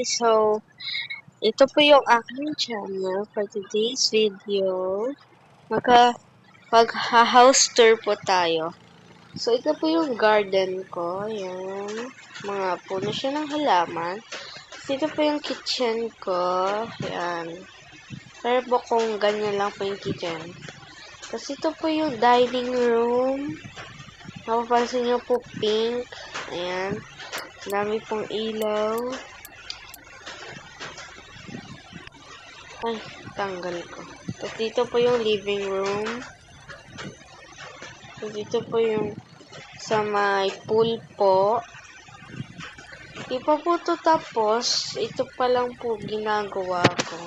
So, ito po yung aking channel for today's video. Mag-house tour po tayo. So, ito po yung garden ko. Ayan. Mga puno siya ng halaman. Ito po yung kitchen ko. Ayan. Pero po kung ganyan lang po yung kitchen. Tapos ito po yung dining room. Mapapansin nyo po pink. Ayan. Dami pong ilaw. Ay, tanggal ko. Tapos dito po yung living room. Tapos dito po yung sa may pool po. Di pa po ito tapos. Ito pa lang po ginagawa ko.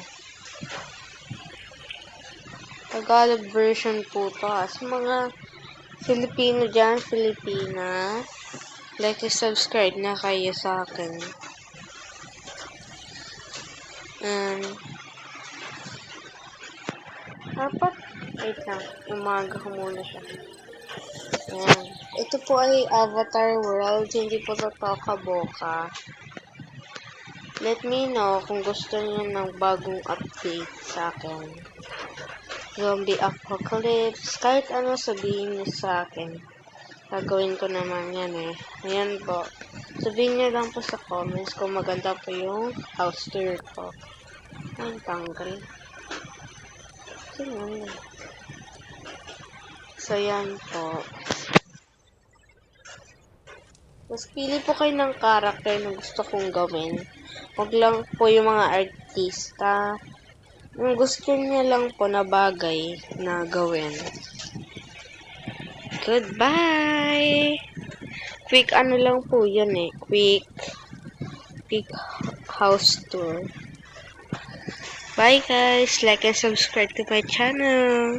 Tagalog version po to. Sa mga Filipino dyan, Filipina, like and subscribe na kayo sa akin. Dapat, wait lang, umaga ko muna siya. Ayan. Ito po ay Avatar World, hindi po ito Toka-Boca. Let me know kung gusto niyo ng bagong update sa akin. Zombie Apocalypse, kahit ano sabihin niyo sa akin. Gagawin ko naman yan eh. Ayan po. Sabihin niyo lang po sa comments kung maganda po yung house tour ko. Ay, tanggal. So, yan po. Tapos, pili po kayo ng character na gusto kong gawin. Huwag lang po yung mga artista. Yung gusto niya lang po na bagay na gawin. Goodbye! Quick ano lang po yan eh. Quick house tour. Bye guys! Like and subscribe to my channel.